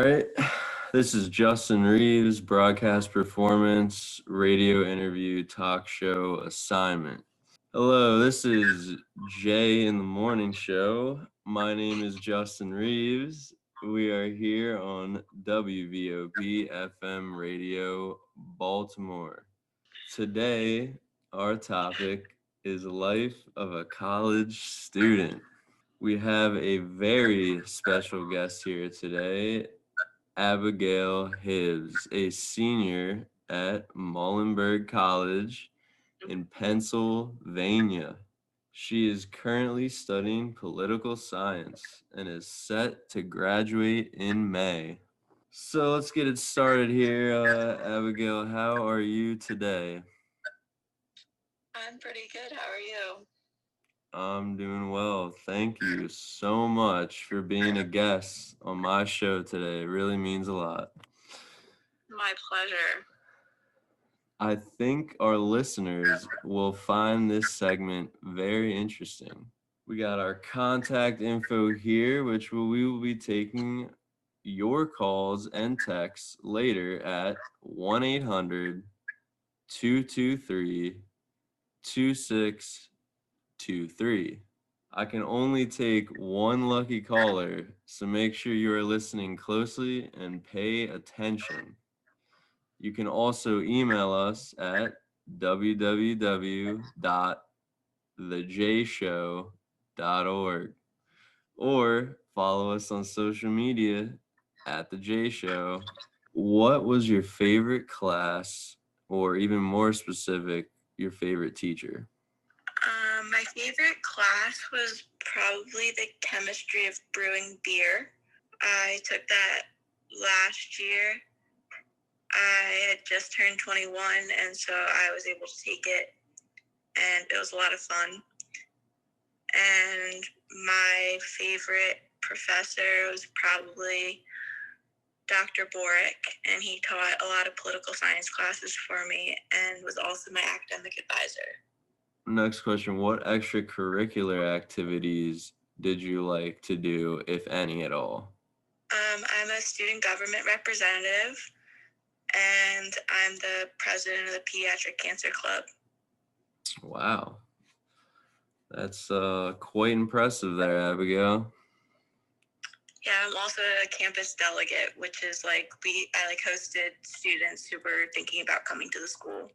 right. This is Justin Reeves, broadcast performance, radio interview, talk show assignment. Hello, this is Jay in the Morning Show. My name is Justin Reeves. We are here on WVOP FM Radio Baltimore. Today, our topic is life of a college student. We have a very special guest here today, Abigail Hibbs, a senior at Muhlenberg College in Pennsylvania. She is currently studying political science and is set to graduate in May. So let's get it started here. Abigail, how are you today? I'm pretty good. How are you? I'm doing well. Thank you so much for being a guest on my show today. It really means a lot. My pleasure. I think our listeners will find this segment very interesting. We got our contact info here, which we will be taking your calls and texts later at 1-800-223-2623. I can only take one lucky caller, so make sure you are listening closely and pay attention. You can also email us at www.thejayshow.org or follow us on social media at The Jay Show. What was your favorite class, or even more specific, your favorite teacher? My favorite class was probably the chemistry of brewing beer. I took that last year. I had just turned 21, and so I was able to take it, and it was a lot of fun. And my favorite professor was probably Dr. Borick, and he taught a lot of political science classes for me and was also my academic advisor. Next question, what extracurricular activities did you like to do, if any at all? I'm a student government representative, and I'm the president of the Pediatric Cancer Club. Wow. That's quite impressive there, Abigail. Yeah, I'm also a campus delegate, which is I hosted students who were thinking about coming to the school.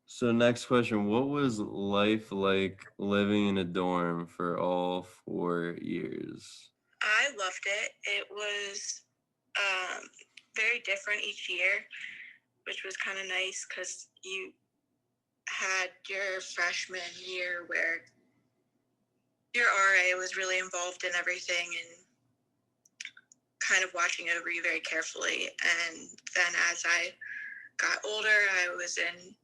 So next question, what was life like living in a dorm for all 4 years? I loved it. It was very different each year, which was kind of nice because you had your freshman year where your RA was really involved in everything and kind of watching over you very carefully. And then as I got older, I was in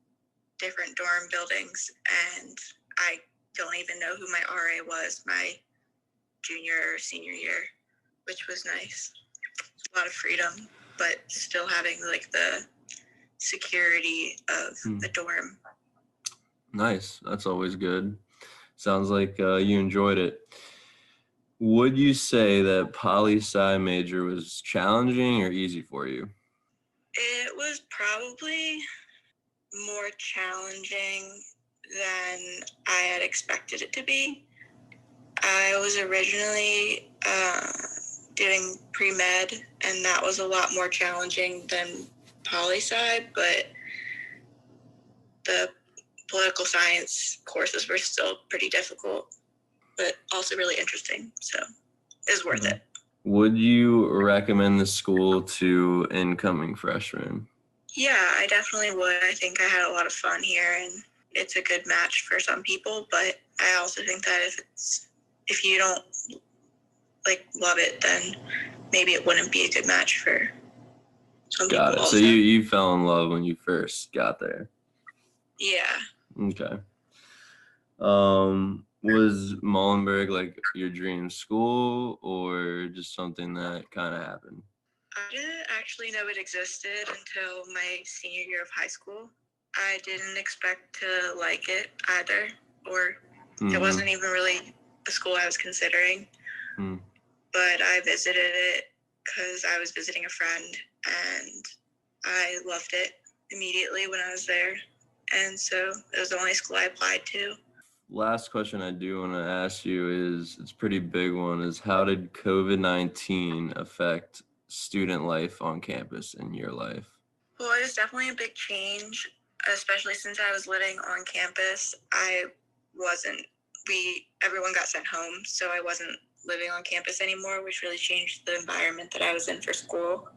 different dorm buildings, and I don't even know who my RA was my junior or senior year, which was nice. A lot of freedom, but still having the security of the dorm. Nice. That's always good. Sounds like you enjoyed it. Would you say that poli-sci major was challenging or easy for you? It was probably more challenging than I had expected it to be. I was originally doing pre-med, and that was a lot more challenging than poli-sci, but the political science courses were still pretty difficult, but also really interesting, so it was worth it. Would you recommend the school to incoming freshmen? Yeah, I definitely would. I think I had a lot of fun here, and it's a good match for some people, but I also think that if you don't love it, then maybe it wouldn't be a good match for some people. Got it. Also. So you fell in love when you first got there? Yeah. Okay. Was Muhlenberg your dream school, or just something that kind of happened? I didn't actually know it existed until my senior year of high school. I didn't expect to like it either, or it wasn't even really the school I was considering. But I visited it because I was visiting a friend, and I loved it immediately when I was there. And so it was the only school I applied to. Last question I do want to ask you is, it's a pretty big one, is how did COVID-19 affect student life on campus in your life? Well, it was definitely a big change, especially since I was living on campus. Everyone got sent home, so I wasn't living on campus anymore, which really changed the environment that I was in for school.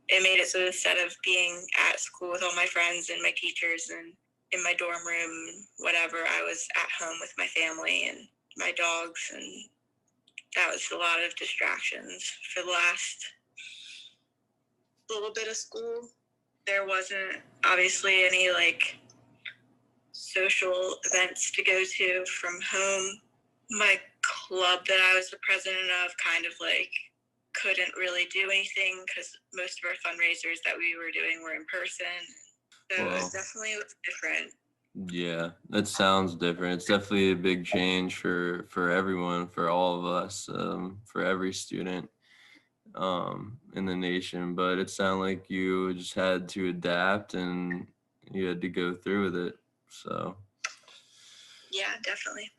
It made it so instead of being at school with all my friends and my teachers and in my dorm room, whatever, I was at home with my family and my dogs, and that was a lot of distractions for the last little bit of school. There wasn't obviously any social events to go to from home. My club that I was the president of kind of couldn't really do anything because most of our fundraisers that we were doing were in person. So it was definitely different. Yeah, that sounds different. It's definitely a big change for everyone, for all of us, for every student in the nation. But it sounded like you just had to adapt and you had to go through with it. So Yeah, definitely.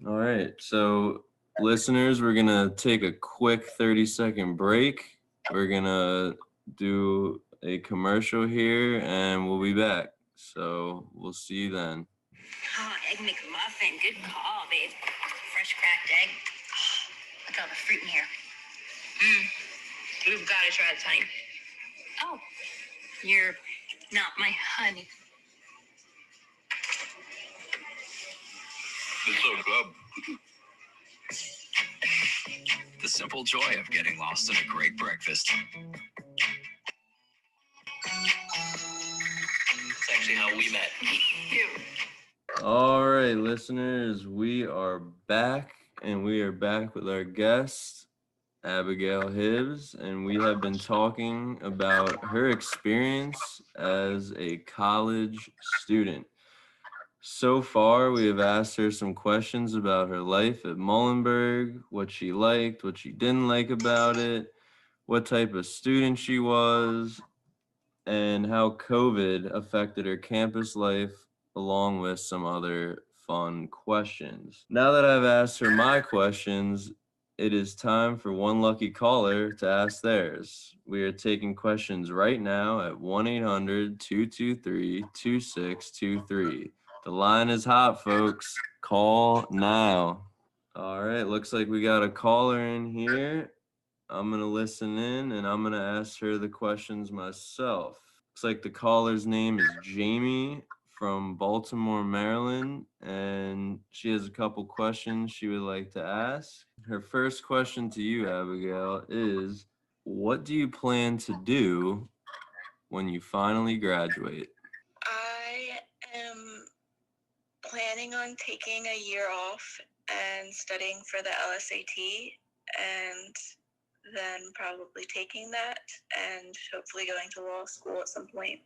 all right. So listeners, we're gonna take a quick 30-second break. We're gonna do a commercial here and we'll be back. So we'll see you then. Oh, Egg McMuffin. Good call, babe. Fresh cracked egg. Oh, look at all the fruit in here. We've got to try this, honey. Oh, you're not my honey. It's so good. The simple joy of getting lost in a great breakfast. It's actually how we met. All right, listeners, we are back, and we are back with our guest, Abigail Hibbs, and we have been talking about her experience as a college student. So far, we have asked her some questions about her life at Muhlenberg, what she liked, what she didn't like about it, what type of student she was, and how COVID affected her campus life, along with some other fun questions. Now that I've asked her my questions, it is time for one lucky caller to ask theirs. We are taking questions right now at 1-800-223-2623. The line is hot, folks. Call now. All right, looks like we got a caller in here. I'm going to listen in and I'm going to ask her the questions myself. Looks like the caller's name is Jamie from Baltimore, Maryland, and she has a couple questions she would like to ask. Her first question to you, Abigail, is what do you plan to do when you finally graduate? I am planning on taking a year off and studying for the LSAT, and then probably taking that and hopefully going to law school at some point.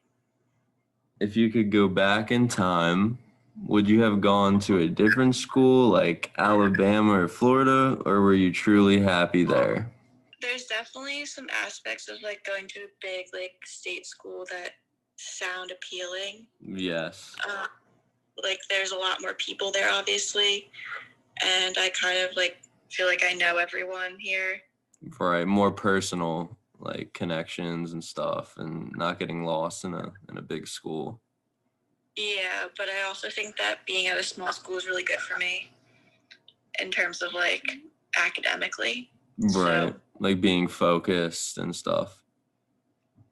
If you could go back in time, would you have gone to a different school like Alabama or Florida, or were you truly happy there? There's definitely some aspects of going to a big state school that sound appealing. Yes. There's a lot more people there, obviously, and I kind of feel like I know everyone here. Right, more personal connections and stuff, and not getting lost in a big school. Yeah, but I also think that being at a small school is really good for me in terms of academically. Right, so, being focused and stuff.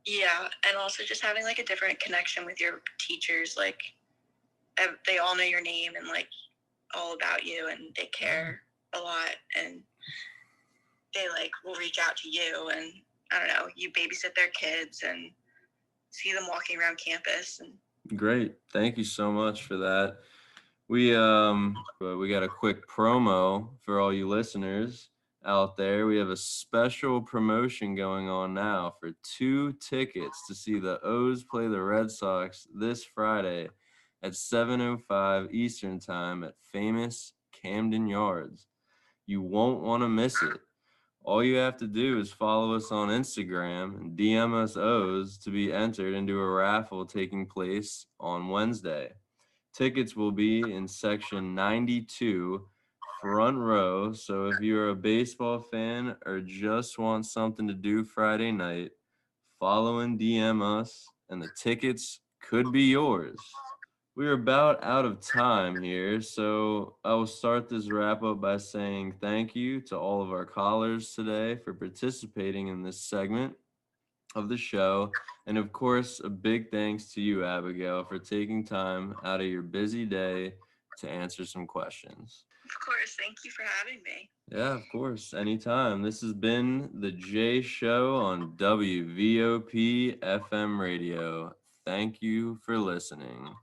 Yeah, and also just having a different connection with your teachers. They all know your name and all about you, and they care a lot, and they will reach out to you, and I don't know, you babysit their kids and see them walking around campus. And great, thank you so much for that. We got a quick promo for all you listeners out there. We have a special promotion going on now for 2 tickets to see the O's play the Red Sox this Friday at 7:05 Eastern Time at famous Camden Yards. You won't want to miss it. All you have to do is follow us on Instagram and DM us O's to be entered into a raffle taking place on Wednesday. Tickets will be in section 92, front row. So if you're a baseball fan or just want something to do Friday night, follow and DM us, and the tickets could be yours. We're about out of time here, so I will start this wrap up by saying thank you to all of our callers today for participating in this segment of the show. And of course, a big thanks to you, Abigail, for taking time out of your busy day to answer some questions. Of course. Thank you for having me. Yeah, of course. Anytime. This has been The Jay Show on WVOP FM radio. Thank you for listening.